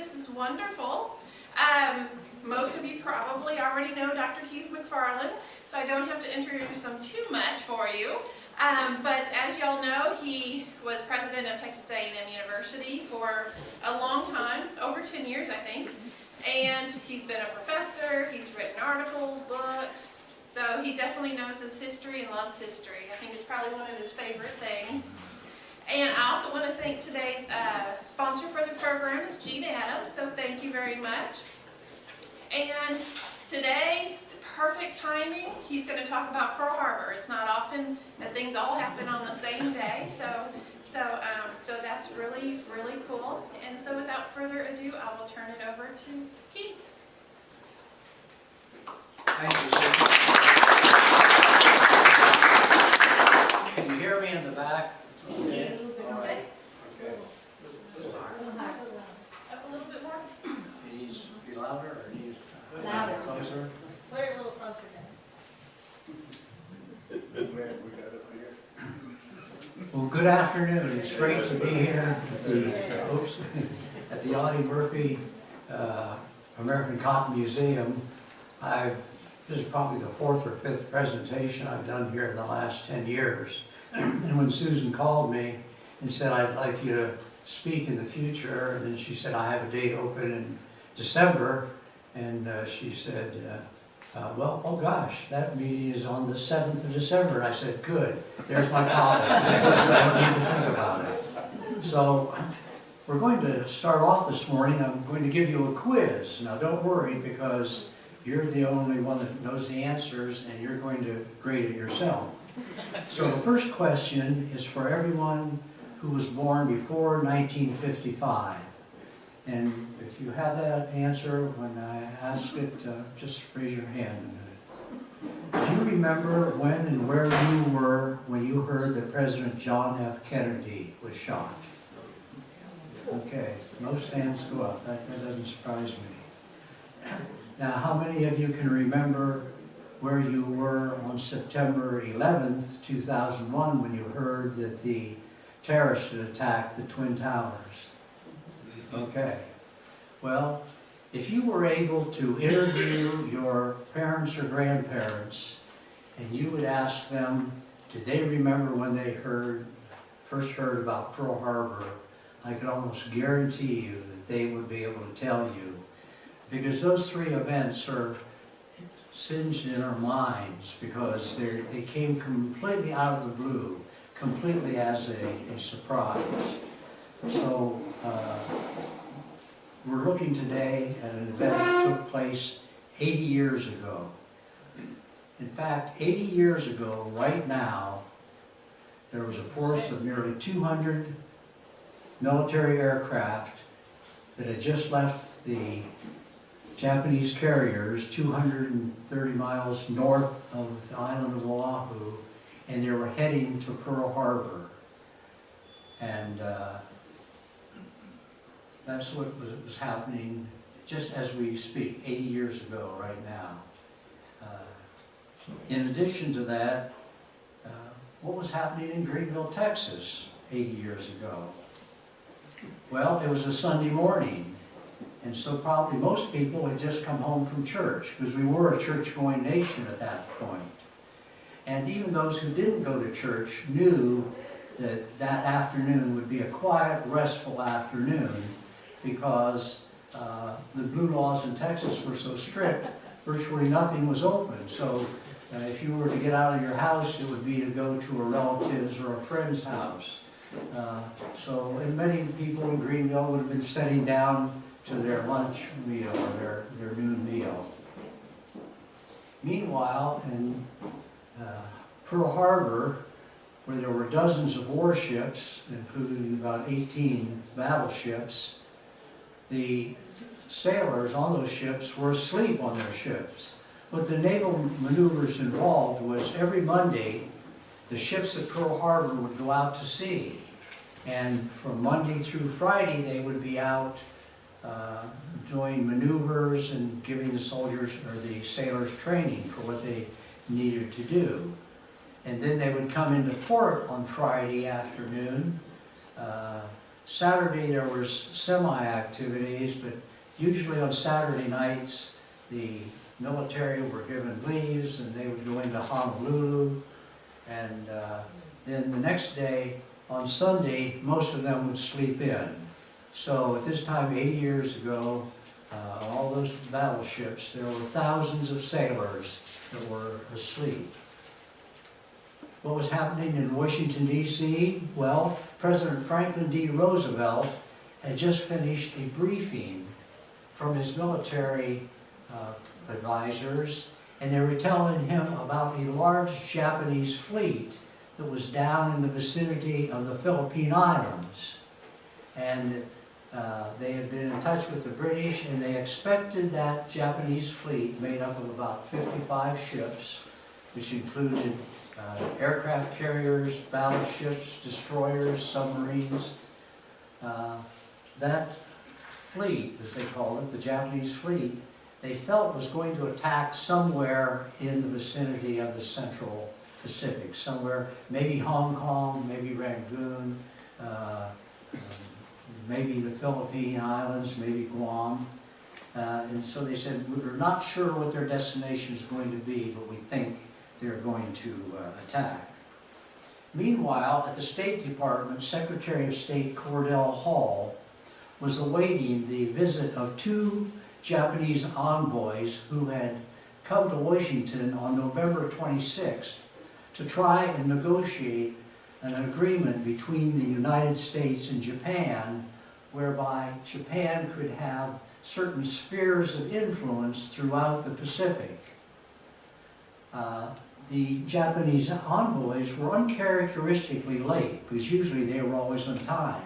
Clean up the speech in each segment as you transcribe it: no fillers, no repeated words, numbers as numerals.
This is wonderful. Most of you probably already know Dr. Keith McFarland, so I don't have to introduce him too much for you. But as y'all know, he was president of Texas A&M University for a long time, over 10 years I think. And he's been a professor, he's written articles, books, so he definitely knows his history and loves history. I think it's probably one of his favorite things. And I also want to thank today's sponsor for the program is Gene Adams, so thank you very much. And today, perfect timing, he's going to talk about Pearl Harbor. It's not often that things all happen on the same day, so that's really, really cool. And so without further ado, I will turn it over to Keith. Thank you, Susan. Can you hear me in the back? Yes. All right. Okay. Up a little bit more. It needs to be louder or it needs Louder. closer? Put it a little closer now. Well, good afternoon. It's great to be here at the Audie Murphy American Cotton Museum. This is probably the 4th or 5th presentation I've done here in the last 10 years. And when Susan called me and said, I'd like you to speak in the future, and then she said, I have a date open in December, and she said, well, oh gosh, that meeting is on the 7th of December. And I said, good, there's my college. I don't need to think about it. So we're going to start off this morning. I'm going to give you a quiz. Now don't worry, because you're the only one that knows the answers, and you're going to grade it yourself. So the first question is for everyone who was born before 1955. And if you have that answer when I ask it, just raise your hand. Do you remember when and where you were when you heard that President John F. Kennedy was shot? Okay, most hands go up. That doesn't surprise me. Now, how many of you can remember where you were on September 11th, 2001, when you heard that the terrorists had attacked the Twin Towers? Okay. Well, if you were able to interview your parents or grandparents, and you would ask them, did they remember when they first heard about Pearl Harbor, I could almost guarantee you that they would be able to tell you, because those 3 events are singed in our minds, because they came completely out of the blue, completely as a surprise. So we're looking today at an event that took place 80 years ago. In fact, 80 years ago, right now, there was a force of nearly 200 military aircraft that had just left the Japanese carriers 230 miles north of the island of Oahu, and they were heading to Pearl Harbor. And that's what was happening just as we speak, 80 years ago right now. In addition to that, what was happening in Greenville, Texas 80 years ago? Well, it was a Sunday morning, and so probably most people had just come home from church, because we were a church-going nation at that point. And even those who didn't go to church knew that that afternoon would be a quiet, restful afternoon, because the blue laws in Texas were so strict, virtually nothing was open. So if you were to get out of your house, it would be to go to a relative's or a friend's house. And many people in Greenville would have been sitting down to their lunch meal or their noon meal. Meanwhile, in Pearl Harbor, where there were dozens of warships, including about 18 battleships, the sailors on those ships were asleep on their ships. What the naval maneuvers involved was every Monday, the ships at Pearl Harbor would go out to sea. And from Monday through Friday, they would be out doing maneuvers and giving the soldiers or the sailors training for what they needed to do. And then they would come into port on Friday afternoon, Saturday there was semi-activities, but usually on Saturday nights, the military were given leaves and they would go into Honolulu. And then the next day, on Sunday, most of them would sleep in. So at this time, 80 years ago, all those battleships, there were thousands of sailors that were asleep. What was happening in Washington, D.C.? Well, President Franklin D. Roosevelt had just finished a briefing from his military advisors, and they were telling him about a large Japanese fleet that was down in the vicinity of the Philippine Islands. And they had been in touch with the British, and they expected that Japanese fleet, made up of about 55 ships, which included aircraft carriers, battleships, destroyers, submarines. That fleet, as they called it, the Japanese fleet, they felt was going to attack somewhere in the vicinity of the Central Pacific, somewhere, maybe Hong Kong, maybe Rangoon, maybe the Philippine Islands, maybe Guam. And so they said, we're not sure what their destination is going to be, but we think they're going to attack. Meanwhile, at the State Department, Secretary of State Cordell Hull was awaiting the visit of two Japanese envoys who had come to Washington on November 26th to try and negotiate an agreement between the United States and Japan, whereby Japan could have certain spheres of influence throughout the Pacific. The Japanese envoys were uncharacteristically late, because usually they were always on time.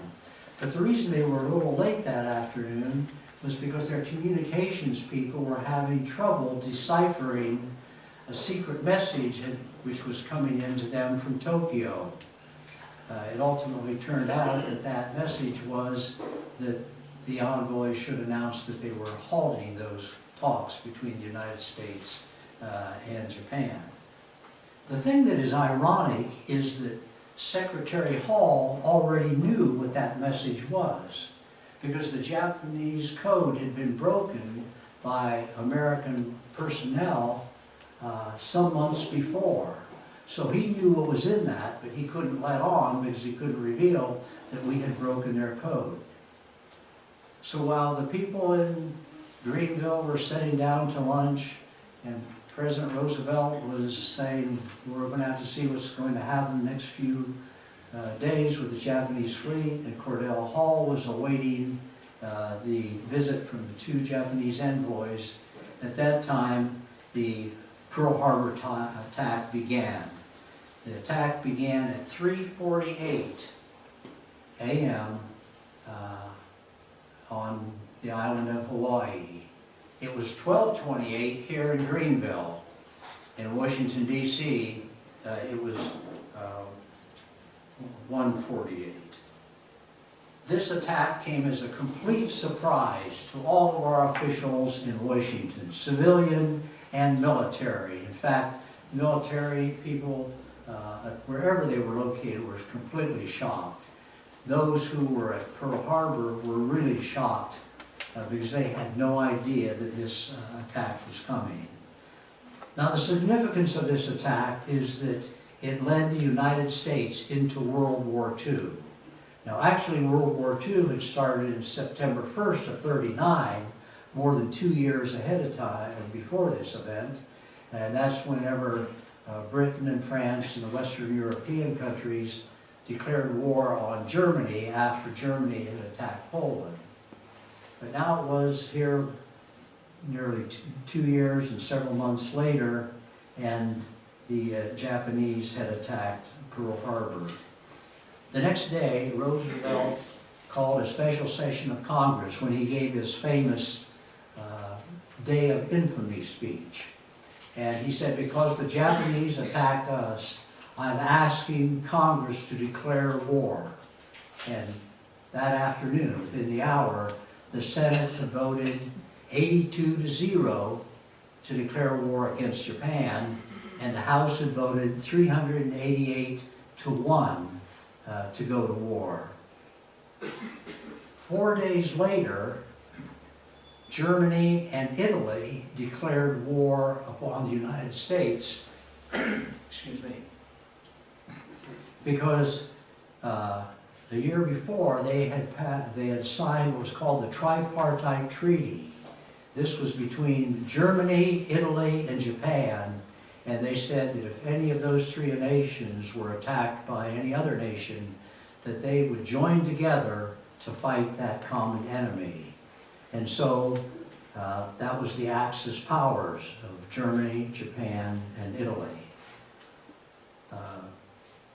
But the reason they were a little late that afternoon was because their communications people were having trouble deciphering a secret message which was coming into them from Tokyo. It ultimately turned out that that message was that the envoys should announce that they were halting those talks between the United States and Japan. The thing that is ironic is that Secretary Hull already knew what that message was, because the Japanese code had been broken by American personnel some months before. So he knew what was in that, but he couldn't let on because he couldn't reveal that we had broken their code. So while the people in Greenville were sitting down to lunch and President Roosevelt was saying, we're going to have to see what's going to happen the next few days with the Japanese fleet, and Cordell Hull was awaiting the visit from the two Japanese envoys. At that time, the Pearl Harbor attack began. The attack began at 3:48 a.m. On the island of Hawaii. It was 12:28 here in Greenville. In Washington, D.C., it was 1:48. This attack came as a complete surprise to all of our officials in Washington, civilian and military. In fact, military people, wherever they were located, were completely shocked. Those who were at Pearl Harbor were really shocked because they had no idea that this attack was coming. Now, the significance of this attack is that it led the United States into World War II. Now, actually, World War II had started in September 1st of '39, more than 2 years ahead of time before this event, and that's whenever Britain and France and the Western European countries declared war on Germany after Germany had attacked Poland. But now it was here nearly 2 years and several months later, and the Japanese had attacked Pearl Harbor. The next day, Roosevelt called a special session of Congress when he gave his famous Day of Infamy speech. And he said, because the Japanese attacked us, I'm asking Congress to declare war. And that afternoon, within the hour, the Senate voted 82-0 to declare war against Japan, and the House had voted 388-1 to go to war. 4 days later, Germany and Italy declared war upon the United States, excuse me, because the year before they had signed what was called the Tripartite Treaty. This was between Germany, Italy, and Japan, and they said that if any of those three nations were attacked by any other nation, that they would join together to fight that common enemy. And so that was the Axis powers of Germany, Japan, and Italy.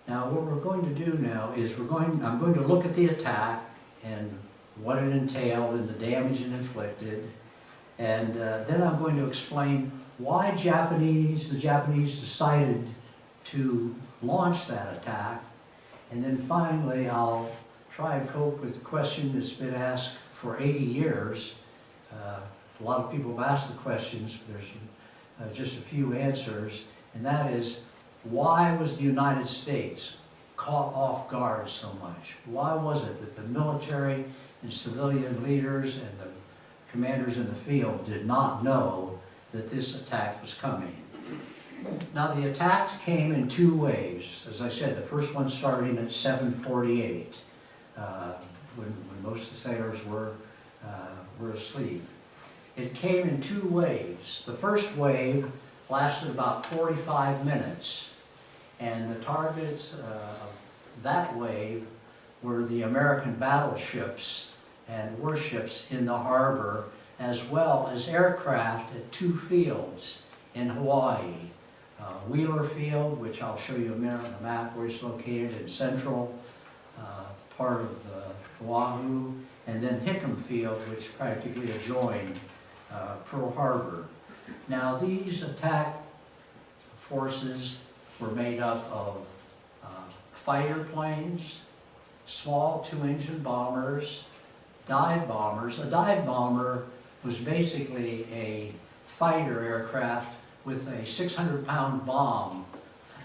Now what we're going to do now is I'm going to look at the attack and what it entailed and the damage it inflicted. And then I'm going to explain why the Japanese decided to launch that attack. And then finally, I'll try and cope with the question that's been asked for 80 years. A lot of people have asked the questions, but there's just a few answers. And that is, why was the United States caught off guard so much? Why was it that the military and civilian leaders and the commanders in the field did not know that this attack was coming? Now the attack came in two waves. As I said, the first one starting at 7:48, when most of the sailors were asleep. It came in two waves. The first wave lasted about 45 minutes, and the targets of that wave were the American battleships and warships in the harbor, as well as aircraft at two fields in Hawaii. Wheeler Field, which I'll show you a minute on the map where it's located in central part of Oahu, and then Hickam Field, which practically adjoined Pearl Harbor. Now these attack forces were made up of fighter planes, small two-engine bombers, dive bombers. A dive bomber was basically a fighter aircraft with a 600-pound bomb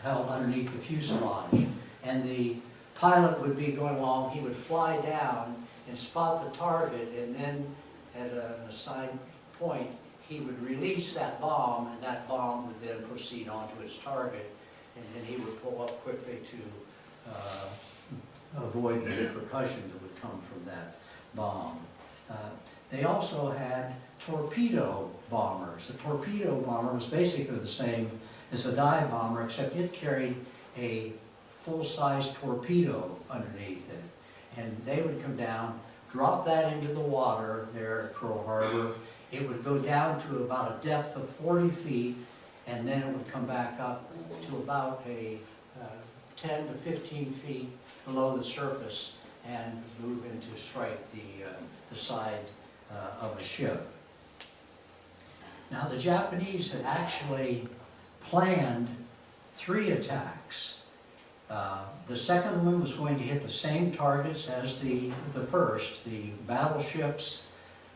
held underneath the fuselage. And the pilot would be going along, he would fly down and spot the target, and then at an assigned point, he would release that bomb, and that bomb would then proceed onto its target, and then he would pull up quickly to avoid the repercussions that would come from that bomb. They also had torpedo bombers. A torpedo bomber was basically the same as a dive bomber, except it carried a full-size torpedo underneath it. And they would come down, drop that into the water there at Pearl Harbor. It would go down to about a depth of 40 feet, and then it would come back up to about a 10 to 15 feet below the surface and move in to strike the side of a ship. Now the Japanese had actually planned 3 attacks. The second one was going to hit the same targets as the first, the battleships,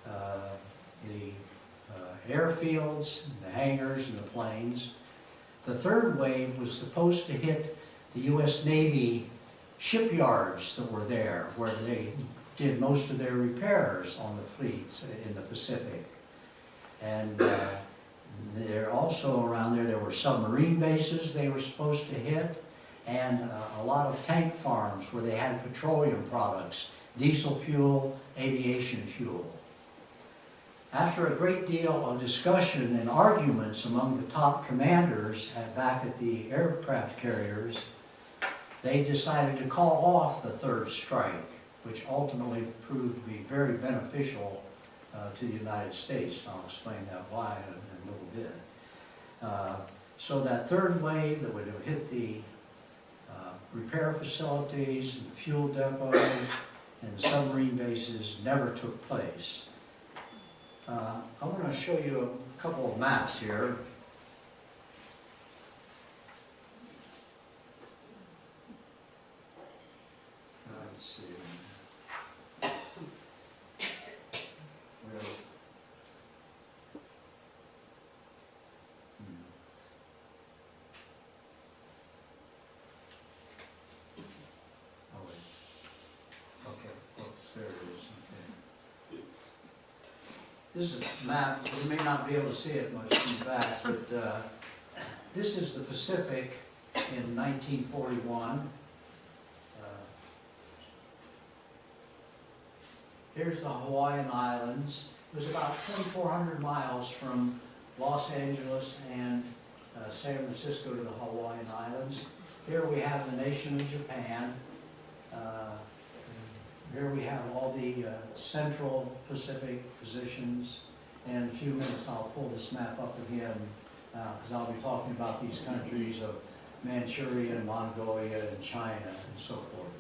the airfields, the hangars, and the planes. The third wave was supposed to hit the U.S. Navy shipyards that were there, where they did most of their repairs on the fleets in the Pacific. And there also around there were submarine bases they were supposed to hit, and a lot of tank farms where they had petroleum products, diesel fuel, aviation fuel. After a great deal of discussion and arguments among the top commanders back at the aircraft carriers, they decided to call off the third strike, which ultimately proved to be very beneficial to the United States. I'll explain that why in a little bit. So that third wave that would have hit the repair facilities, the fuel depots, and the submarine bases never took place. I want to show you a couple of maps here. Let's see. Oh, wait. Okay. This is a map, you may not be able to see it much in the back, but this is the Pacific in 1941. Here's the Hawaiian Islands. It was about 2,400 miles from Los Angeles and San Francisco to the Hawaiian Islands. Here we have the nation of Japan. Here we have all the Central Pacific positions. And in a few minutes I'll pull this map up again because I'll be talking about these countries of Manchuria, Mongolia, and China, and so forth.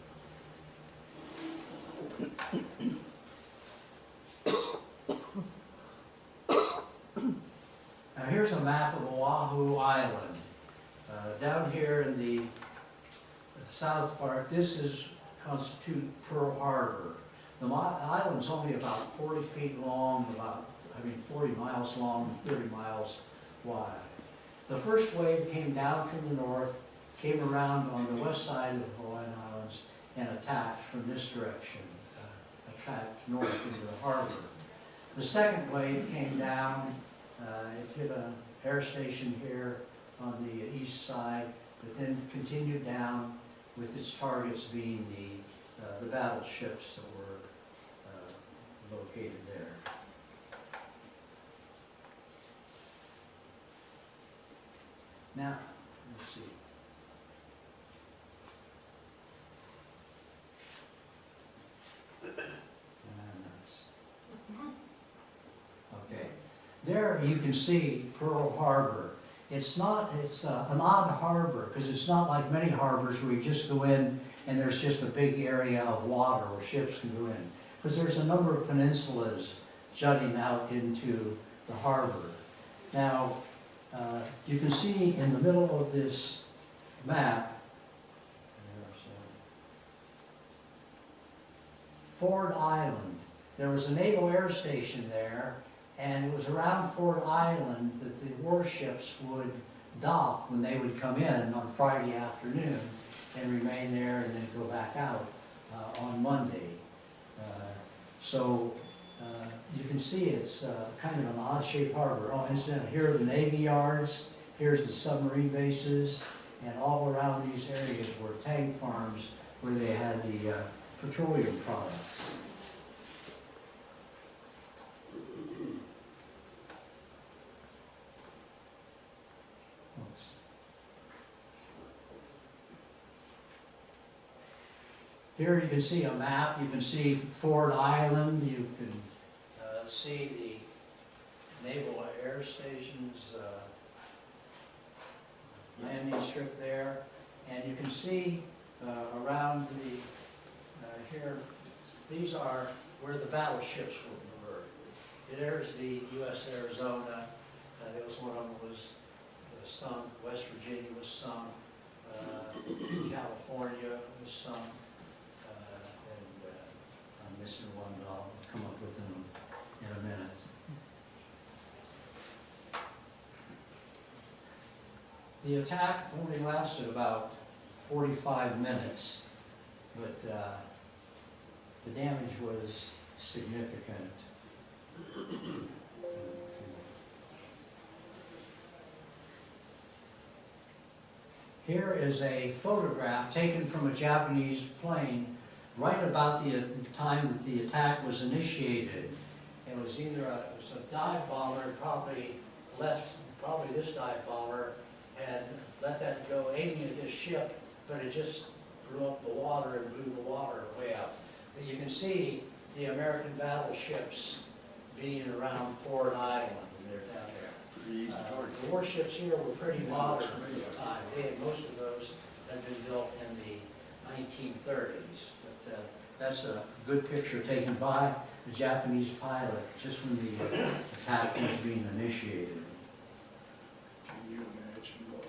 Now here's a map of Oahu Island. Down here in the south part, this constitutes Pearl Harbor. The island's only about 40 feet long, 40 miles long, and 30 miles wide. The first wave came down from the north, came around on the west side of the Hawaiian Islands, and attacked from this direction, attacked north into the harbor. The second wave came down, it hit an air station here on the east side, but then continued down with its targets being the battleships that were located there. Now, let's see. Okay, there you can see Pearl Harbor. It's an odd harbor because it's not like many harbors where you just go in and there's just a big area of water where ships can go in. Because there's a number of peninsulas jutting out into the harbor. Now, you can see in the middle of this map, Ford Island. There was a naval air station there, and it was around Ford Island that the warships would dock when they would come in on Friday afternoon and remain there and then go back out on Monday. You can see it's kind of an odd-shaped harbor. Oh, and here are the Navy yards, here's the submarine bases, and all around these areas were tank farms where they had the petroleum products. Oops. Here you can see a map. You can see Ford Island. You can see the Naval Air Station's landing strip there. And you can see around here, these are where the battleships were berthed. There's the U.S. Arizona. There was one of them was sunk. West Virginia was sunk. California was sunk. And I'm missing one, but I'll come up with them in a minute. The attack only lasted about 45 minutes, but the damage was significant. Here is a photograph taken from a Japanese plane right about the time that the attack was initiated. It was either a dive bomber, probably this dive bomber had let that go aiming at this ship, but it just blew up the water and blew the water way up. But you can see the American battleships being around Ford Island, and they're down there. The warships here were pretty modern at the time. Most of those had been built in the 1930s. But that's a good picture taken by the Japanese pilot just when the attack was being initiated. Can you imagine what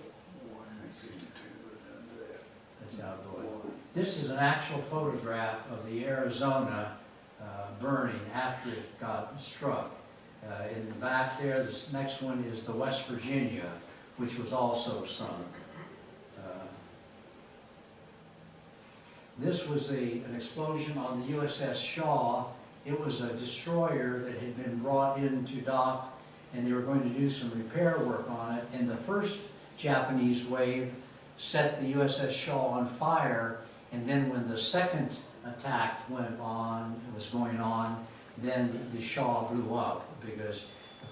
152 would have done to that? That's how it goes. This is an actual photograph of the Arizona burning after it got struck. In the back there, this next one is the West Virginia, which was also sunk. This was an explosion on the USS Shaw It was a destroyer that had been brought into dock, and they were going to do some repair work on it. And the first Japanese wave set the USS Shaw on fire, and then when the second attack was going on, then the Shaw blew up because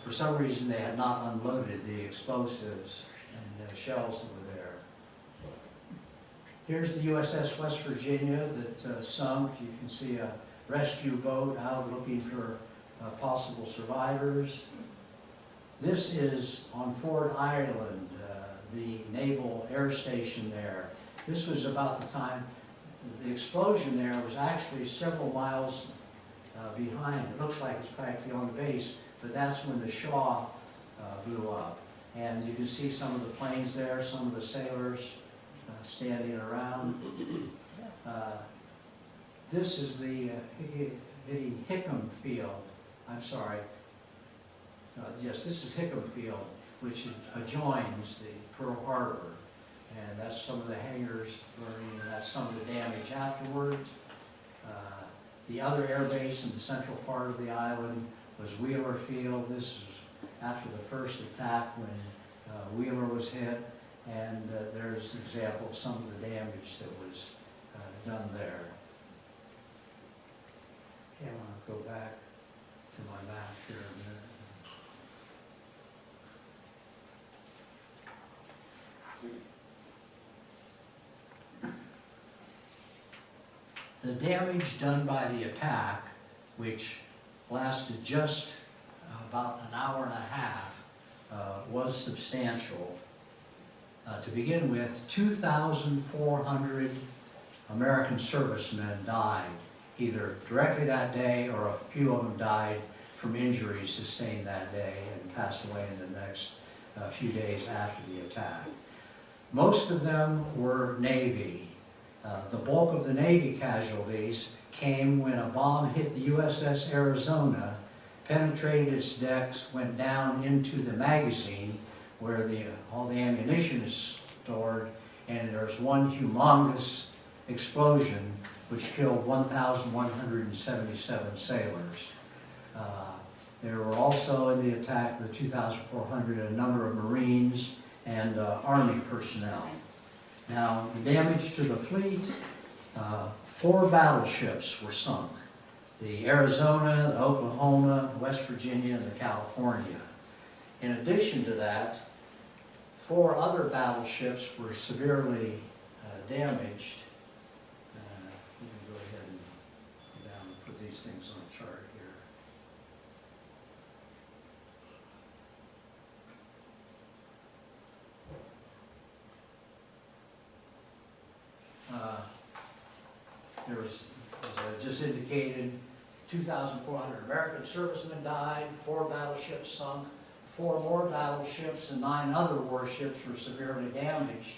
for some reason they had not unloaded the explosives and the shells that were there. Here's the USS West Virginia that sunk. You can see a rescue boat out looking for possible survivors. This is on Ford Island, the Naval Air Station there. This was about the time, the explosion there was actually several miles behind. It looks like it's practically on the base, but that's when the Shaw blew up. And you can see some of the planes there, some of the sailors standing around. This is the Hickam Field. I'm sorry. Yes, this is Hickam Field, which adjoins the Pearl Harbor. And that's some of the hangars burning, and that's some of the damage afterwards. The other air base in the central part of the island was Wheeler Field. This is after the first attack when Wheeler was hit, and there's an example of some of the damage that was done there. Okay, I want to go back to my map here a minute. The damage done by the attack, which lasted just about an hour and a half, was substantial. To begin with, 2,400 American servicemen died, either directly that day or a few of them died from injuries sustained that day and passed away in the next few days after the attack. Most of them were Navy. The bulk of the Navy casualties came when a bomb hit the USS Arizona, penetrated its decks, went down into the magazine where all the ammunition is stored, and there's one humongous explosion which killed 1,177 sailors. There were also in the attack, the 2,400, a number of Marines and Army personnel. Now, the damage to the fleet, 4 battleships were sunk. The Arizona, the Oklahoma, the West Virginia, and the California. In addition to that, 4 other battleships were severely damaged. Let me go ahead and go down and put these things on a chart here. There was, as I just indicated, 2,400 American servicemen died, 4 battleships sunk, 4 more battleships and 9 other warships were severely damaged,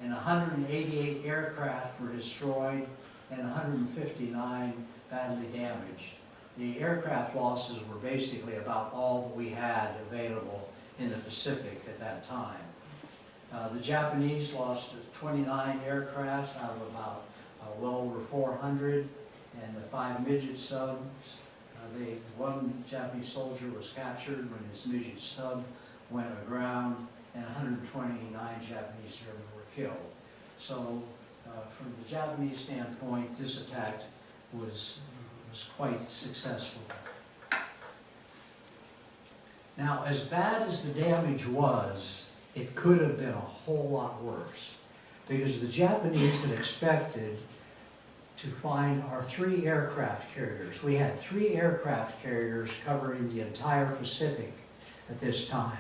and 188 aircraft were destroyed and 159 badly damaged. The aircraft losses were basically about all that we had available in the Pacific at that time. The Japanese lost 29 aircraft out of about well over 400, and the 5 midget subs. One Japanese soldier was captured when his midget sub went aground, and 129 Japanese airmen were killed. So, from the Japanese standpoint, this attack was quite successful. Now, as bad as the damage was, it could have been a whole lot worse, because the Japanese had expected to find our 3 aircraft carriers. We had 3 aircraft carriers covering the entire Pacific at this time.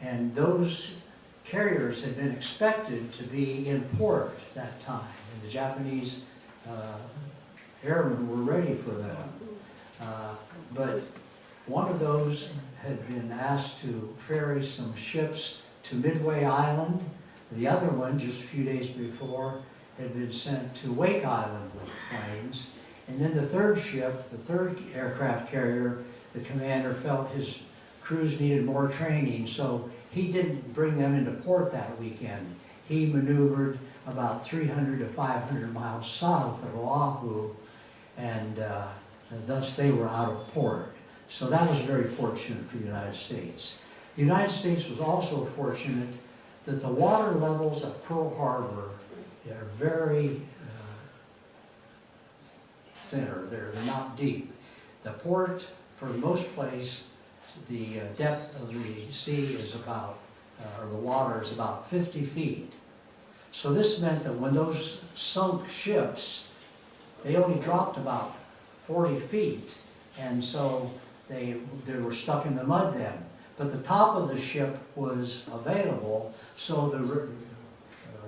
And those carriers had been expected to be in port that time. And the Japanese airmen were ready for them. But one of those had been asked to ferry some ships to Midway Island. The other one, just a few days before, had been sent to Wake Island with planes. And then the third ship, the 3rd aircraft carrier, the commander felt his crews needed more training, so he didn't bring them into port that weekend. He maneuvered about 300 to 500 miles south of Oahu and thus they were out of port. So that was very fortunate for the United States. The United States was also fortunate that the water levels at Pearl Harbor are very thinner. They're not deep. The port, for most place, the depth of the sea is about, or the water is about 50 feet. So this meant that when those sunk ships, they only dropped about 40 feet, and so they were stuck in the mud then. But the top of the ship was available, so the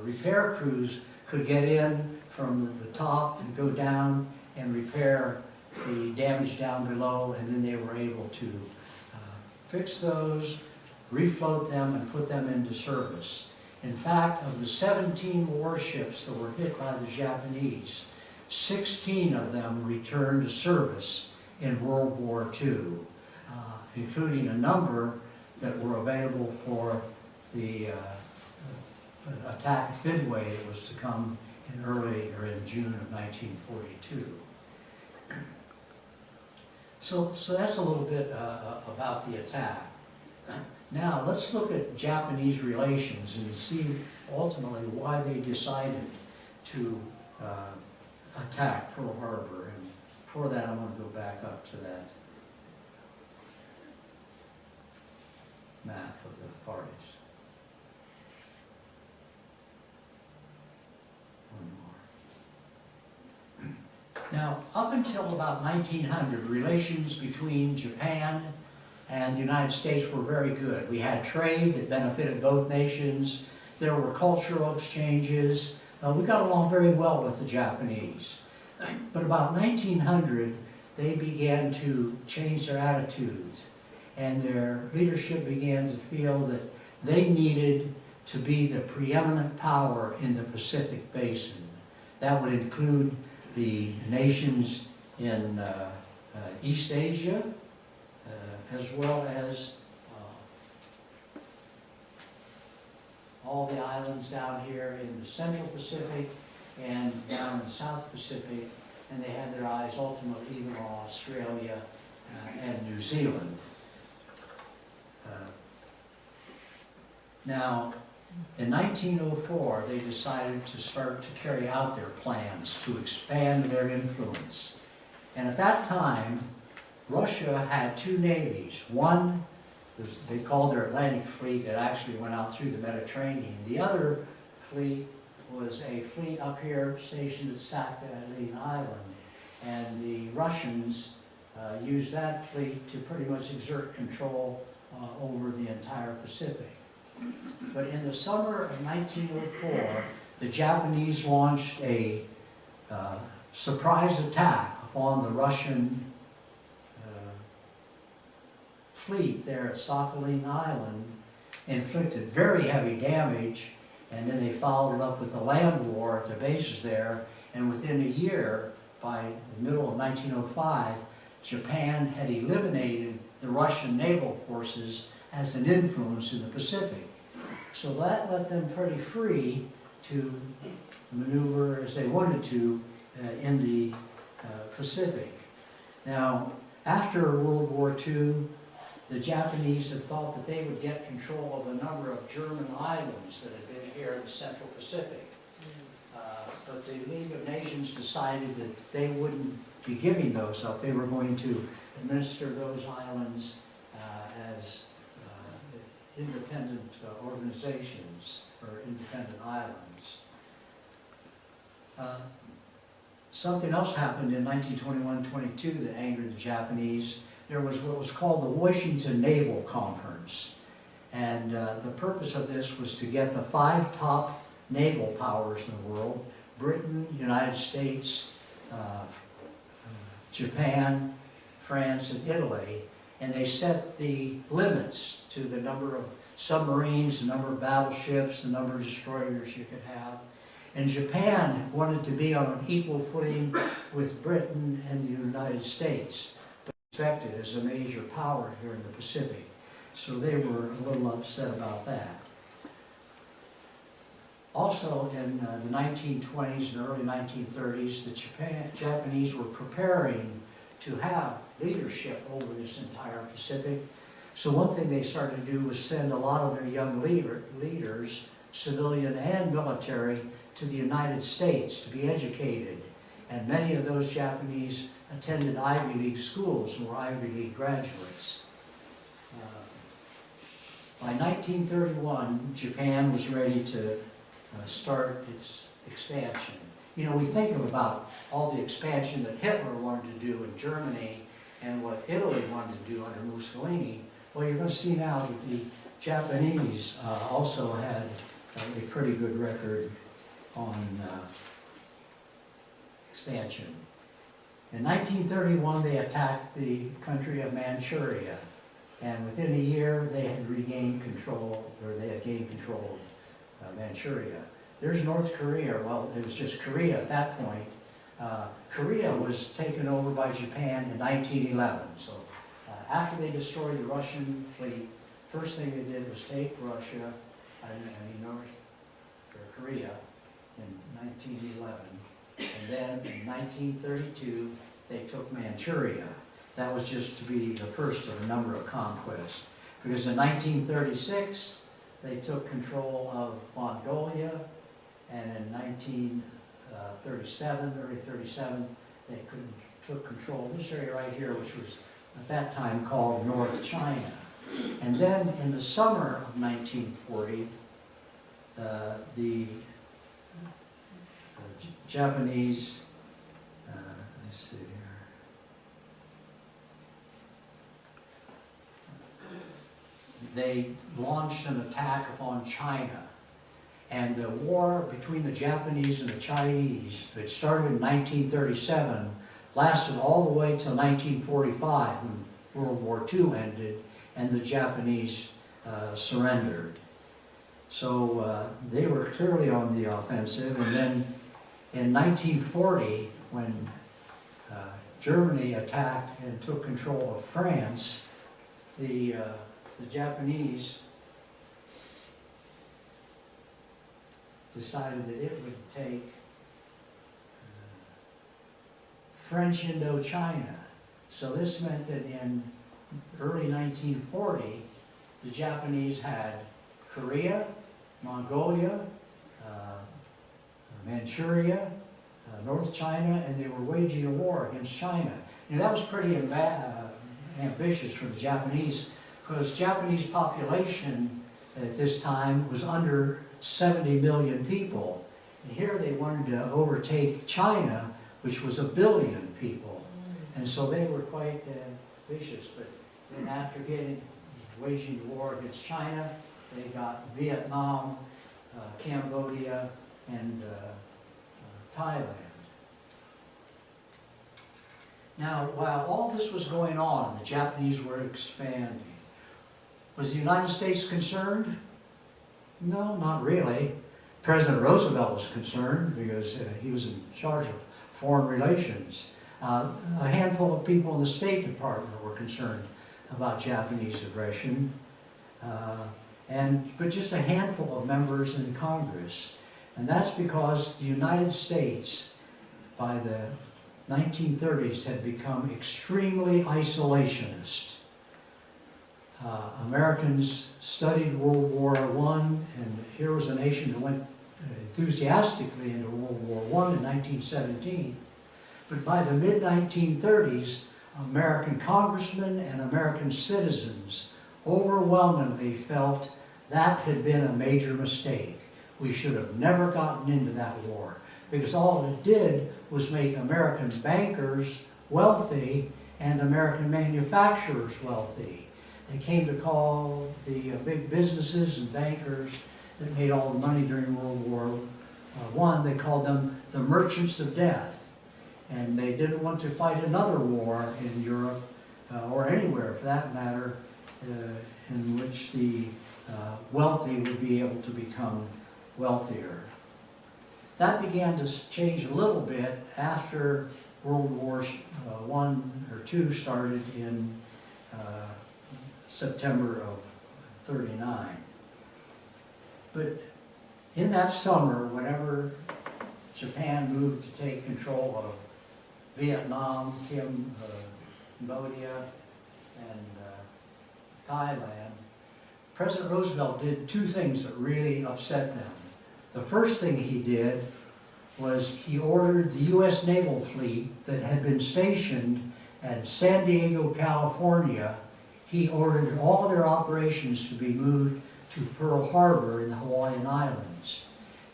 repair crews could get in from the top and go down and repair the damage down below, and then they were able to fix those, refloat them, and put them into service. In fact, of the 17 warships that were hit by the Japanese, 16 of them returned to service in World War II, including a number that were available for the attack at Midway that was to come in June of 1942. So that's a little bit about the attack. Now let's look at Japanese relations and see ultimately why they decided to attack Pearl Harbor. And for that, I'm going to go back up to that map of the parties. One more. Now, up until about 1900, relations between Japan and the United States were very good. We had trade that benefited both nations. There were cultural exchanges. We got along very well with the Japanese. But about 1900, they began to change their attitudes, and their leadership began to feel that they needed to be the preeminent power in the Pacific Basin. That would include the nations in East Asia, as well as all the islands down here in the Central Pacific and down in the South Pacific, and they had their eyes ultimately even on Australia and New Zealand. Now, in 1904, they decided to start to carry out their plans to expand their influence. And at that time, Russia had two navies. One, they called their Atlantic Fleet, that actually went out through the Mediterranean. The other fleet was a fleet up here stationed at Sakhalin Island. And the Russians used that fleet to pretty much exert control over the entire Pacific. But in the summer of 1904, the Japanese launched a surprise attack upon the Russian fleet there at Sakhalin Island, inflicted very heavy damage, and then they followed it up with a land war at the bases there, and within a year, by the middle of 1905, Japan had eliminated the Russian naval forces as an influence in the Pacific. So that let them pretty free to maneuver as they wanted to in the Pacific. Now, after World War II, the Japanese had thought that they would get control of a number of German islands that had been here in the Central Pacific. But the League of Nations decided that they wouldn't be giving those up. They were going to administer those islands as independent organizations or independent islands. Something else happened in 1921-22 that angered the Japanese. There was what was called the Washington Naval Conference. And the purpose of this was to get the 5 top naval powers in the world: Britain, United States, Japan, France, and Italy. And they set the limits to the number of submarines, the number of battleships, the number of destroyers you could have. And Japan wanted to be on an equal footing with Britain and the United States, but respected as a major power here in the Pacific. So they were a little upset about that. Also, in the 1920s and early 1930s, the Japanese were preparing to have leadership over this entire Pacific. So one thing they started to do was send a lot of their young leaders, civilian and military, to the United States to be educated. And many of those Japanese attended Ivy League schools and were Ivy League graduates. By 1931, Japan was ready to start its expansion. You know, we think about all the expansion that Hitler wanted to do in Germany and what Italy wanted to do under Mussolini. Well, you're going to see now that the Japanese also had a pretty good record on expansion. In 1931, they attacked the country of Manchuria, and within a year, they had regained control, or they had gained control of Manchuria. There's North Korea. Well, it was just Korea at that point. Korea was taken over by Japan in 1911. So after they destroyed the Russian fleet, first thing they did was take Russia, North Korea in 1911. And then in 1932, they took Manchuria. That was just to be the first of a number of conquests. Because in 1936, they took control of Mongolia, and in 1937, early 37, they took control of this area right here, which was at that time called North China. And then in the summer of 1940, the Japanese, let's see here. They launched an attack upon China. And the war between the Japanese and the Chinese, that started in 1937, lasted all the way till 1945 when World War II ended and the Japanese surrendered. So they were clearly on the offensive. And then in 1940, when Germany attacked and took control of France, the Japanese decided that it would take French Indochina. So this meant that in early 1940, the Japanese had Korea, Mongolia, Manchuria, North China, and they were waging a war against China. You know, that was pretty ambitious for the Japanese, because Japanese population at this time was under 70 million people. And here they wanted to overtake China, which was 1 billion people. And so they were quite ambitious. But then after waging the war against China, they got Vietnam, Cambodia, and Thailand. Now, while all this was going on, the Japanese were expanding. Was the United States concerned? No, not really. President Roosevelt was concerned because he was in charge of foreign relations. A handful of people in the State Department were concerned about Japanese aggression, but just a handful of members in Congress. And that's because the United States, by the 1930s, had become extremely isolationist. Americans studied World War I, and here was a nation that went enthusiastically into World War I in 1917. But by the mid-1930s, American congressmen and American citizens overwhelmingly felt that had been a major mistake. We should have never gotten into that war, because all it did was make American bankers wealthy and American manufacturers wealthy. They came to call the big businesses and bankers that made all the money during World War I, they called them the merchants of death. And they didn't want to fight another war in Europe, or anywhere for that matter, in which the wealthy would be able to become wealthier. That began to change a little bit after World War I or II started in September of '39. But in that summer, whenever Japan moved to take control of Vietnam, Cambodia, and Thailand, President Roosevelt did two things that really upset them. The first thing he did was he ordered the U.S. naval fleet that had been stationed at San Diego, California. He ordered all of their operations to be moved to Pearl Harbor in the Hawaiian Islands.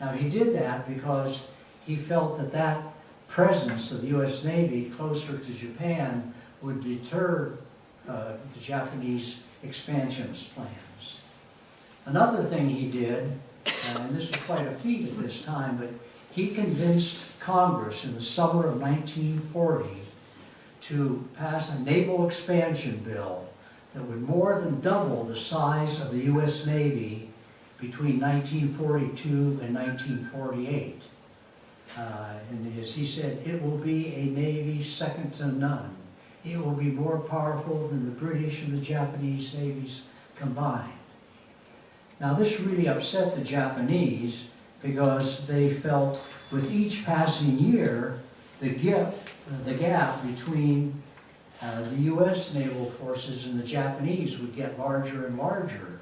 Now he did that because he felt that that presence of the U.S. Navy closer to Japan would deter the Japanese expansionist plans. Another thing he did, and this was quite a feat at this time, but he convinced Congress in the summer of 1940 to pass a naval expansion bill that would more than double the size of the U.S. Navy between 1942 and 1948. And as he said, it will be a Navy second to none. It will be more powerful than the British and the Japanese navies combined. Now this really upset the Japanese because they felt with each passing year, the gap between the U.S. naval forces and the Japanese would get larger and larger.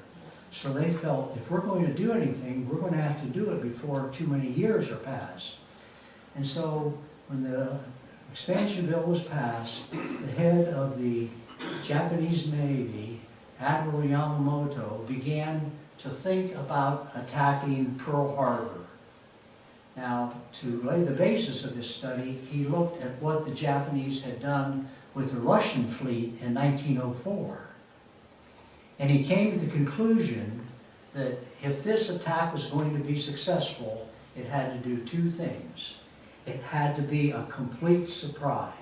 So they felt if we're going to do anything, we're going to have to do it before too many years are passed. And so when the expansion bill was passed, the head of the Japanese Navy, Admiral Yamamoto, began to think about attacking Pearl Harbor. Now, to lay the basis of this study, he looked at what the Japanese had done with the Russian fleet in 1904. And he came to the conclusion that if this attack was going to be successful, it had to do two things. It had to be a complete surprise.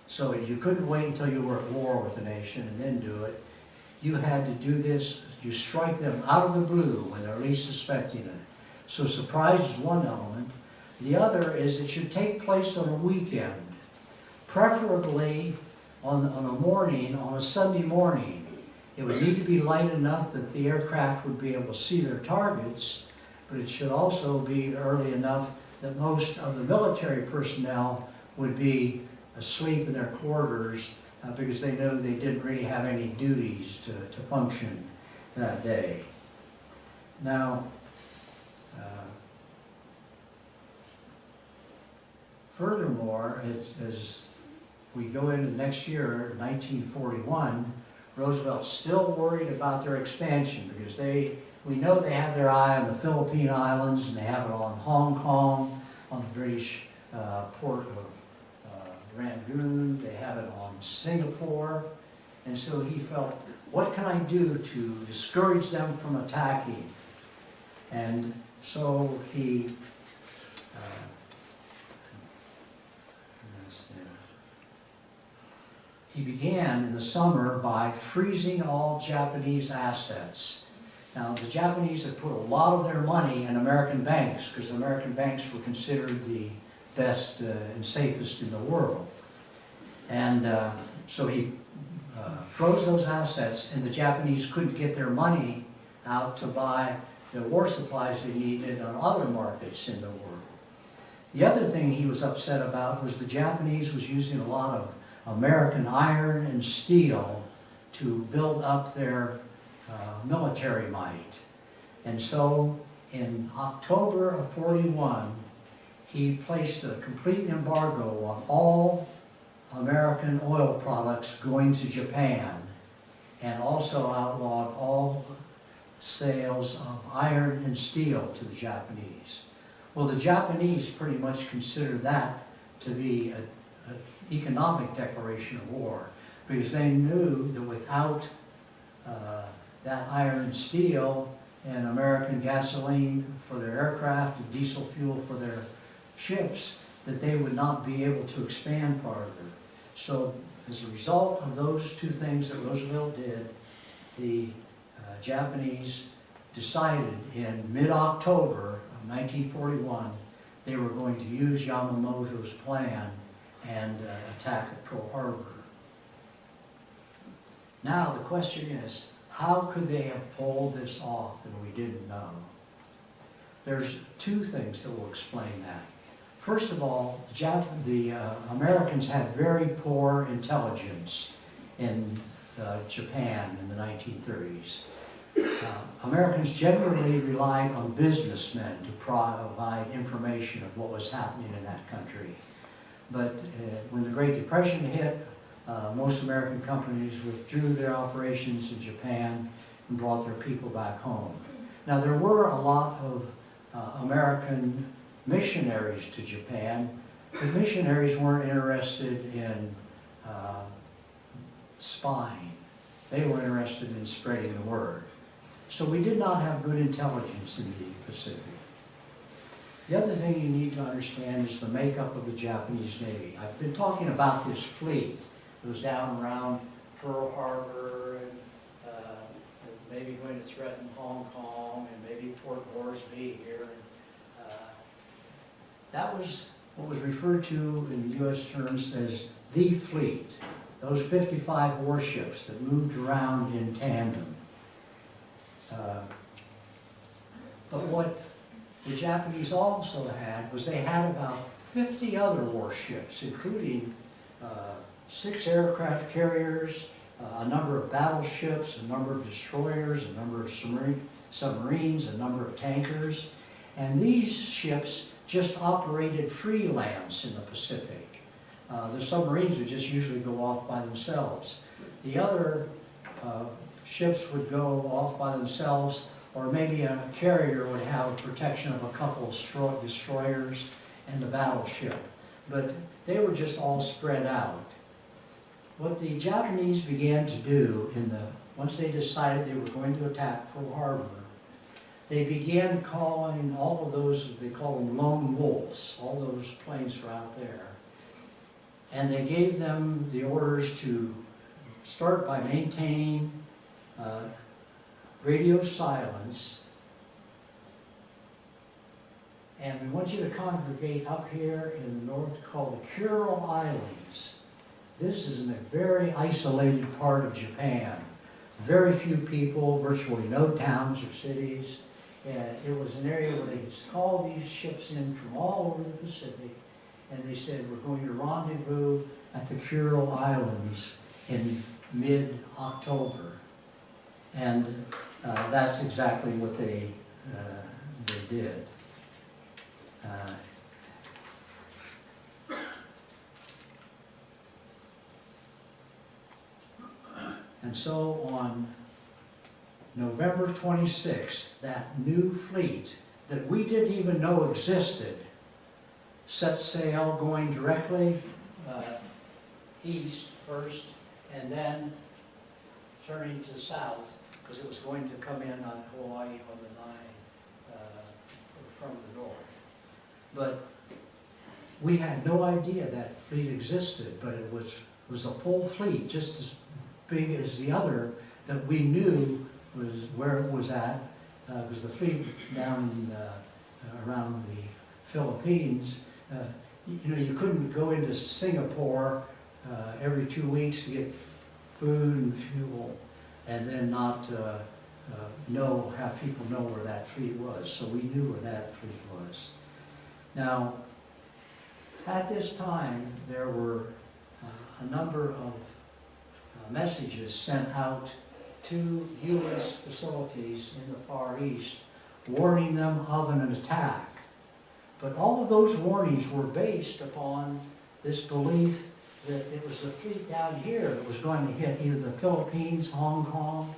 So you couldn't wait until you were at war with a nation and then do it. You had to do this, you strike them out of the blue when they're least suspecting it. So surprise is one element. The other is it should take place on a weekend, preferably on a morning, on a Sunday morning. It would need to be light enough that the aircraft would be able to see their targets, but it should also be early enough that most of the military personnel would be asleep in their quarters because they know they didn't really have any duties to function that day. Now, furthermore, as we go into next year, 1941, Roosevelt's still worried about their expansion because we know they have their eye on the Philippine Islands and they have it on Hong Kong, on the British port of Rangoon, they have it on Singapore, and so he felt, what can I do to discourage them from attacking? And so he began in the summer by freezing all Japanese assets. Now, the Japanese had put a lot of their money in American banks because American banks were considered the best and safest in the world. And so he froze those assets, and the Japanese couldn't get their money out to buy the war supplies they needed on other markets in the world. The other thing he was upset about was the Japanese was using a lot of American iron and steel to build up their military might. And so in October of '41, he placed a complete embargo on all American oil products going to Japan and also outlawed all sales of iron and steel to the Japanese. Well, the Japanese pretty much considered that to be an economic declaration of war because they knew that without that iron and steel and American gasoline for their aircraft and diesel fuel for their ships, that they would not be able to expand farther. So as a result of those two things that Roosevelt did, the Japanese decided in mid-October of 1941 they were going to use Yamamoto's plan and attack at Pearl Harbor. Now the question is, how could they have pulled this off and we didn't know? There's two things that will explain that. First of all, the Americans had very poor intelligence in Japan in the 1930s. Americans generally relied on businessmen to provide information of what was happening in that country. But when the Great Depression hit, most American companies withdrew their operations in Japan and brought their people back home. Now, there were a lot of American missionaries to Japan, but missionaries weren't interested in spying. They were interested in spreading the word. So we did not have good intelligence in the Pacific. The other thing you need to understand is the makeup of the Japanese Navy. I've been talking about this fleet. It was down around Pearl Harbor and maybe going to threaten Hong Kong and maybe Port Moresby here. That was what was referred to in U.S. terms as the fleet. Those 55 warships that moved around in tandem. But what the Japanese also had was they had about 50 other warships, including 6 aircraft carriers, a number of battleships, a number of destroyers, a number of submarines, a number of tankers. And these ships just operated freelance in the Pacific. The submarines would just usually go off by themselves. The other ships would go off by themselves, or maybe a carrier would have a protection of a couple of destroyers and the battleship. But they were just all spread out. What the Japanese began to do once they decided they were going to attack Pearl Harbor, they began calling all of those, they call them lone wolves, all those planes were out there. And they gave them the orders to start by maintaining radio silence. And we want you to congregate up here in the north called the Kuril Islands. This is in a very isolated part of Japan. Very few people, virtually no towns or cities. It was an area where they could call these ships in from all over the Pacific, and they said, we're going to rendezvous at the Kuril Islands in mid-October. And that's exactly what they did. And so on November 26th, that new fleet that we didn't even know existed set sail going directly east first and then turning to south because it was going to come in on Hawaii on the line from the north. But we had no idea that fleet existed, but it was a full fleet, just as big as the other that we knew was where it was at, because the fleet down around the Philippines, you couldn't go into Singapore every 2 weeks to get food and fuel and then not have people know where that fleet was. So we knew where that fleet was. Now, at this time, there were a number of messages sent out to U.S. facilities in the Far East, warning them of an attack. But all of those warnings were based upon this belief that it was the fleet down here that was going to hit either the Philippines, Hong Kong,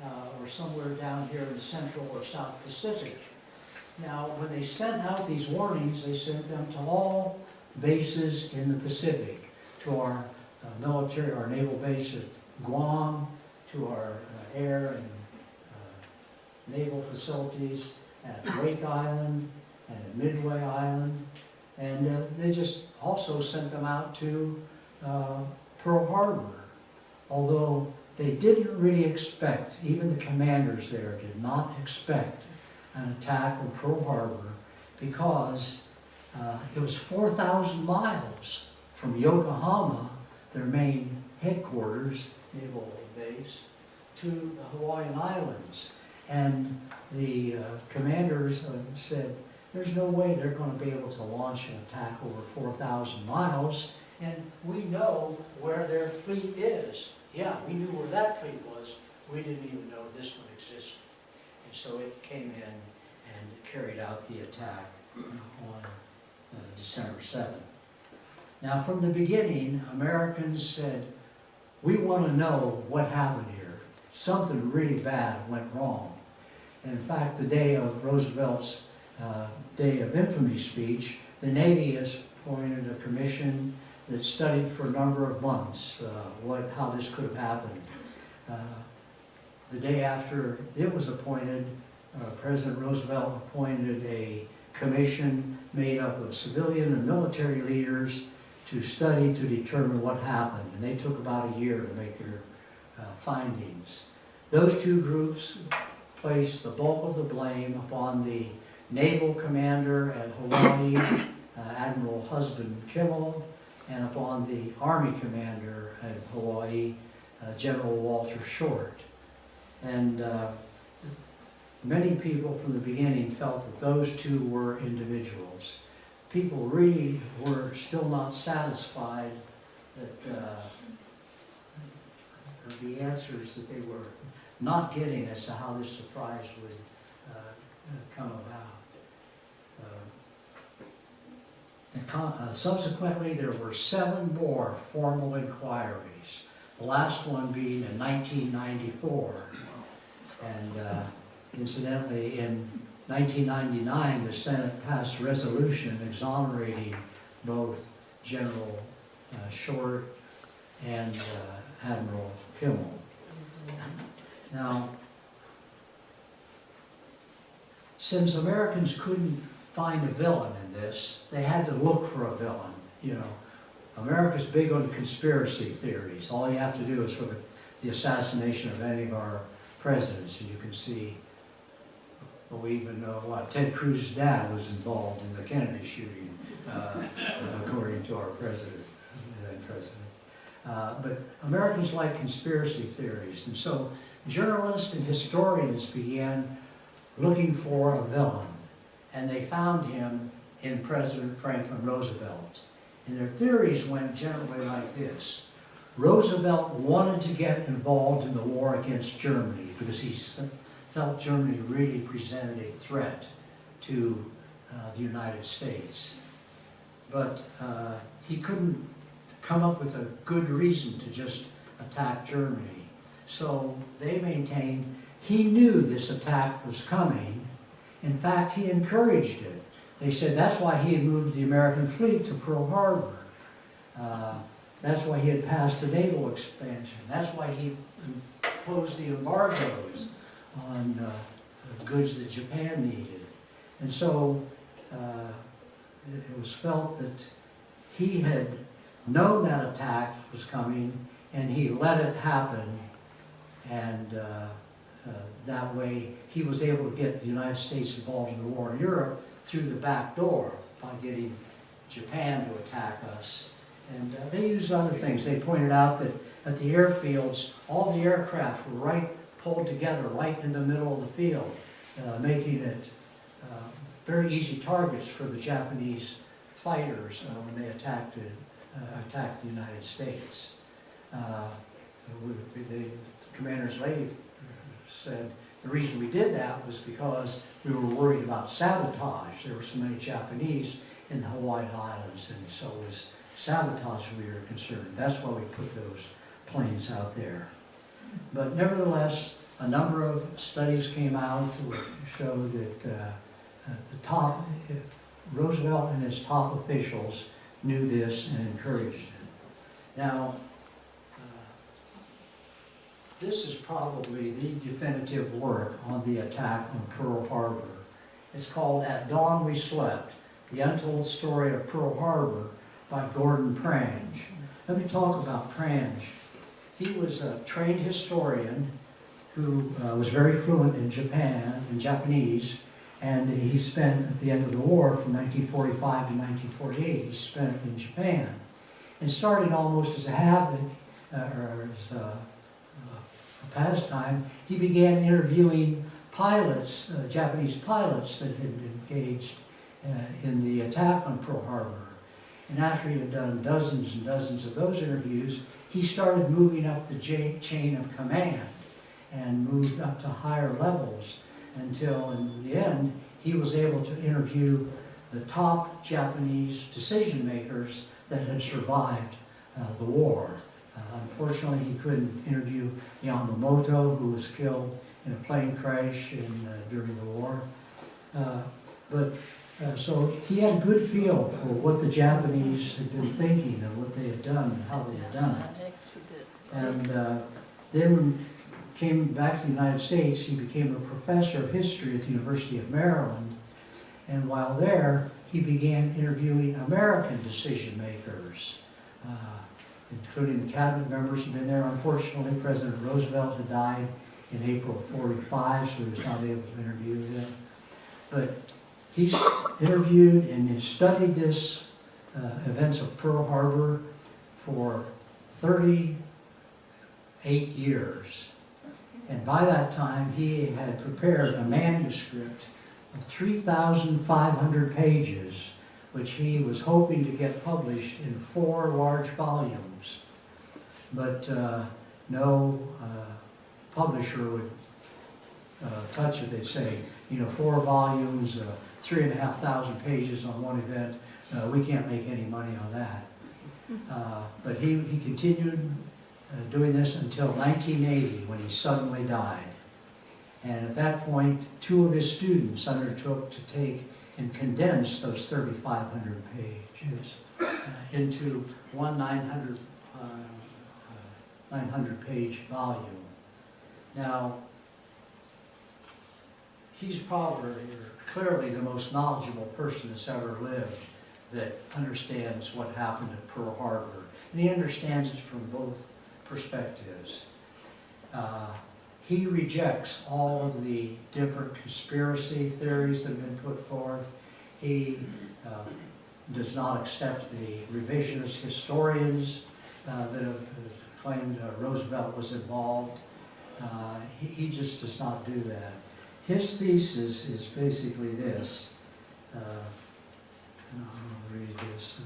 or somewhere down here in the Central or South Pacific. Now, when they sent out these warnings, they sent them to all bases in the Pacific, to our military, our naval base at Guam, to our air and naval facilities at Wake Island and at Midway Island. And they just also sent them out to Pearl Harbor, although they didn't really expect, even the commanders there did not expect an attack on Pearl Harbor because it was 4,000 miles from Yokohama, their main headquarters, naval base, to the Hawaiian Islands. And the commanders said, there's no way they're going to be able to launch an attack over 4,000 miles, and we know where their fleet is. Yeah, we knew where that fleet was. We didn't even know this one existed. And so it came in and carried out the attack on December 7th. Now, from the beginning, Americans said, we want to know what happened here. Something really bad went wrong. And in fact, the day of Roosevelt's Day of Infamy speech, the Navy has appointed a commission that studied for a number of months how this could have happened. The day after it was appointed, President Roosevelt appointed a commission made up of civilian and military leaders to study to determine what happened. And they took about a year to make their findings. Those two groups placed the bulk of the blame upon the naval commander at Hawaii, Admiral Husband Kimmel, and upon the Army commander at Hawaii, General Walter Short. And many people from the beginning felt that those two were individuals. People really were still not satisfied that the answers that they were not getting as to how this surprise would come about. Subsequently, there were 7 more formal inquiries, the last one being in 1994. And incidentally, in 1999, the Senate passed a resolution exonerating both General Short and Admiral Kimmel. Now, since Americans couldn't find a villain in this, they had to look for a villain. You know, America's big on conspiracy theories. All you have to do is look at the assassination of any of our presidents, and you can see, well, we even know what Ted Cruz's dad was involved in the Kennedy shooting, according to our president, then president. But Americans like conspiracy theories, and so journalists and historians began looking for a villain, and they found him in President Franklin Roosevelt. And their theories went generally like this. Roosevelt wanted to get involved in the war against Germany because he felt Germany really presented a threat to the United States. But he couldn't come up with a good reason to just attack Germany. So they maintained he knew this attack was coming. In fact, he encouraged it. They said that's why he had moved the American fleet to Pearl Harbor. That's why he had passed the Naval Expansion. That's why he imposed the embargoes on goods that Japan needed. And so it was felt that he had known that attack was coming and he let it happen, and that way he was able to get the United States involved in the war in Europe through the back door by getting Japan to attack us. And they used other things. They pointed out that at the airfields, all the aircraft were right pulled together, right in the middle of the field, making it very easy targets for the Japanese fighters when they attacked the United States. The commander's lady said the reason we did that was because we were worried about sabotage. There were so many Japanese in the Hawaiian Islands, and so it was sabotage we were concerned. That's why we put those planes out there. But nevertheless, a number of studies came out to show that Roosevelt and his top officials knew this and encouraged it. Now, this is probably the definitive work on the attack on Pearl Harbor. It's called At Dawn We Slept, The Untold Story of Pearl Harbor by Gordon Prange. Let me talk about Prange. He was a trained historian who was very fluent in Japanese, and he spent, at the end of the war, from 1945 to 1948, he spent in Japan. And started almost as a habit, or as a pastime, he began interviewing pilots, Japanese pilots that had engaged in the attack on Pearl Harbor. And after he had done dozens and dozens of those interviews, he started moving up the chain of command and moved up to higher levels until in the end he was able to interview the top Japanese decision makers that had survived the war. Unfortunately, he couldn't interview Yamamoto, who was killed in a plane crash during the war. So he had a good feel for what the Japanese had been thinking and what they had done and how they had done it. And then when he came back to the United States, he became a professor of history at the University of Maryland. And while there, he began interviewing American decision makers, including the cabinet members who had been there. Unfortunately, President Roosevelt had died in April of '45, so he was not able to interview them. But he interviewed and he studied this events of Pearl Harbor for 38 years. And by that time, he had prepared a manuscript of 3,500 pages, which he was hoping to get published in 4 large volumes. But no publisher would touch it. They'd say, 4 volumes, 3,500 pages on one event, we can't make any money on that. But he continued doing this until 1980, when he suddenly died. And at that point, 2 of his students undertook to take and condense those 3,500 pages into one 900-page volume. Now, he's probably, clearly the most knowledgeable person that's ever lived that understands what happened at Pearl Harbor. And he understands it from both perspectives. He rejects all of the different conspiracy theories that have been put forth. He does not accept the revisionist historians that have claimed Roosevelt was involved. He just does not do that. His thesis is basically this. I'll read this.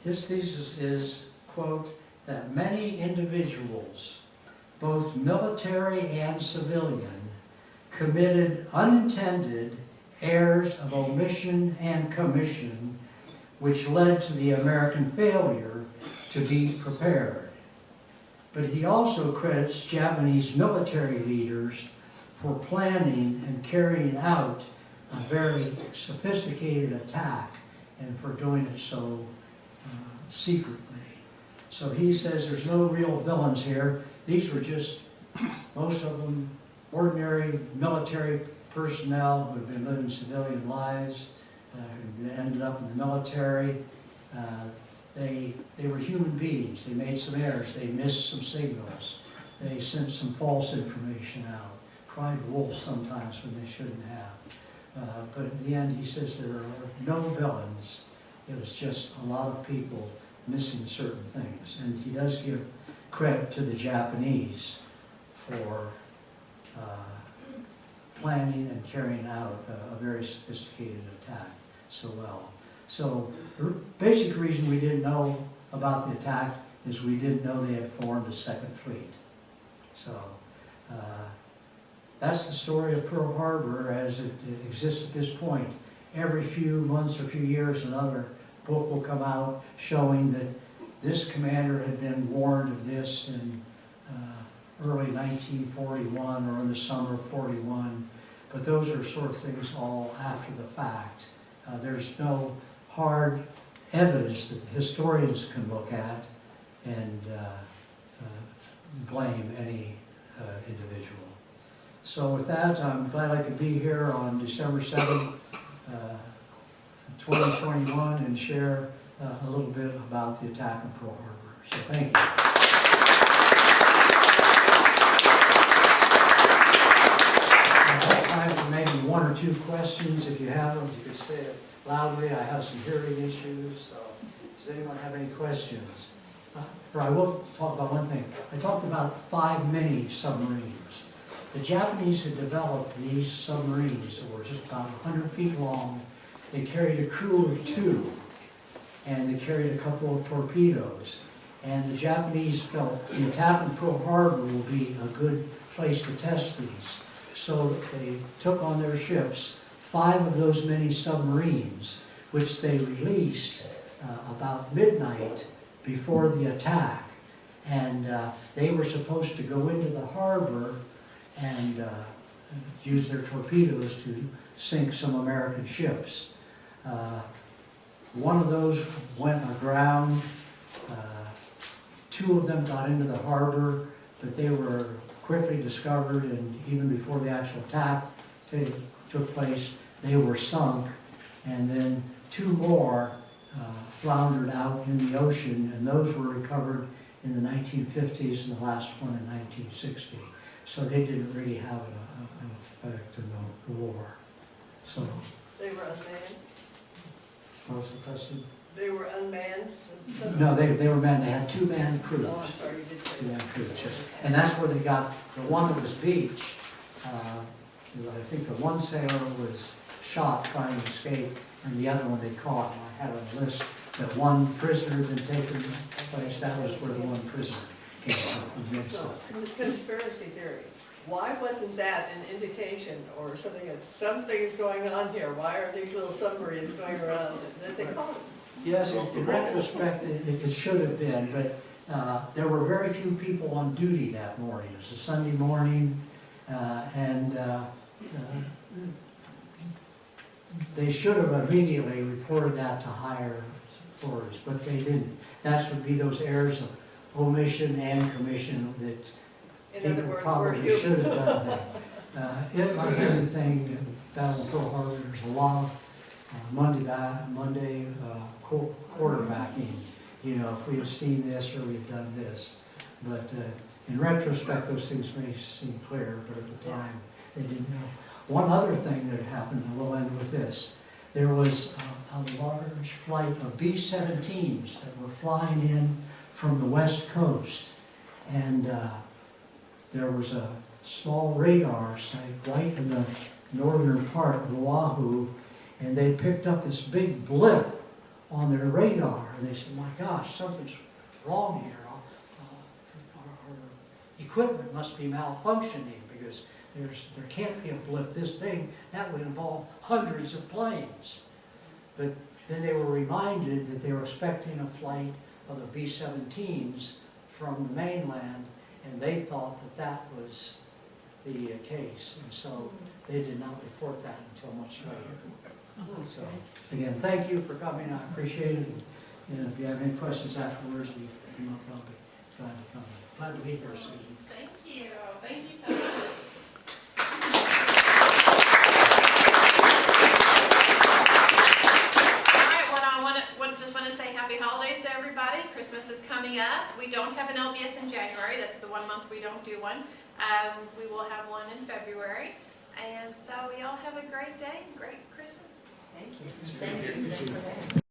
His thesis is, quote, that many individuals, both military and civilian, committed unintended errors of omission and commission, which led to the American failure to be prepared. But he also credits Japanese military leaders for planning and carrying out a very sophisticated attack, and for doing it so secretly. So he says there's no real villains here. These were just, most of them, ordinary military personnel who had been living civilian lives, who ended up in the military. They were human beings. They made some errors. They missed some signals. They sent some false information out. Cried wolf sometimes when they shouldn't have. But in the end, he says there are no villains. It was just a lot of people missing certain things. And he does give credit to the Japanese for planning and carrying out a very sophisticated attack so well. So the basic reason we didn't know about the attack is we didn't know they had formed a second fleet. So that's the story of Pearl Harbor as it exists at this point. Every few months or few years, another book will come out showing that this commander had been warned of this in early 1941 or in the summer of '41. But those are sort of things all after the fact. There's no hard evidence that the historians can look at and blame any individual. So with that, I'm glad I could be here on December 7th, 2021 and share a little bit about the attack on Pearl Harbor. So thank you. I have time for maybe 1 or 2 questions. If you have them, you could say it loudly. I have some hearing issues, so does anyone have any questions? Or I will talk about one thing. I talked about 5 mini submarines. The Japanese had developed these submarines that were just about 100 feet long. They carried a crew of 2, and they carried a couple of torpedoes. And the Japanese felt the attack on Pearl Harbor will be a good place to test these. So they took on their ships 5 of those many submarines, which they released about midnight before the attack. And they were supposed to go into the harbor and use their torpedoes to sink some American ships. One of those went aground. 2 of them got into the harbor, but they were quickly discovered, and even before the actual attack took place, they were sunk. And then 2 more floundered out in the ocean, and those were recovered in the 1950s, and the last one in 1960. So they didn't really have an effect in the war. So, They were unmanned? what was the question? They were unmanned? No, they were manned. They had 2-man crews. Oh, I'm sorry, you did say 2-man that. crews, yes. And that's where they got, the one that was beached, I think the one sailor was shot trying to escape, and the other one they caught. And I had on the list that 1 prisoner had been taken place. That was where the 1 prisoner came from. So, conspiracy theory. Why wasn't that an indication or something that something's going on here? Why are these little submarines going around that they caught them? Yes, in retrospect, it should have been, but there were very few people on duty that morning. It was a Sunday morning, and they should have immediately reported that to higher authorities, but they didn't. That would be those errors of omission and commission that In other people words, we're probably should human. have done that. It, like everything, Battle of Pearl Harbor, there's a lot of Monday quarterbacking. You know, if we had seen this or we'd done this. But in retrospect, those things may seem clear, but at the time, they didn't know. One other thing that happened, and we'll end with this. There was a large flight of B-17s that were flying in from the West Coast. And there was a small radar site right in the northern part of Oahu, and they picked up this big blip on their radar, and they said, my gosh, something's wrong here. Our equipment must be malfunctioning, because there can't be a blip this big. That would involve hundreds of planes. But then they were reminded that they were expecting a flight of the B-17s from the mainland, and they thought that that was the case, and so they did not report that until much later. So, again, thank you for coming, I appreciate it, and if you have any questions afterwards, we can look up it. Glad to come. Glad to be here, Susan. Thank you so much. Just want to say happy holidays to everybody. Christmas is coming up. We don't have an LBS in January. That's the 1 month we don't do one. We will have one in February. And so y'all have a great day, great Christmas. Thank you. Thanks for that.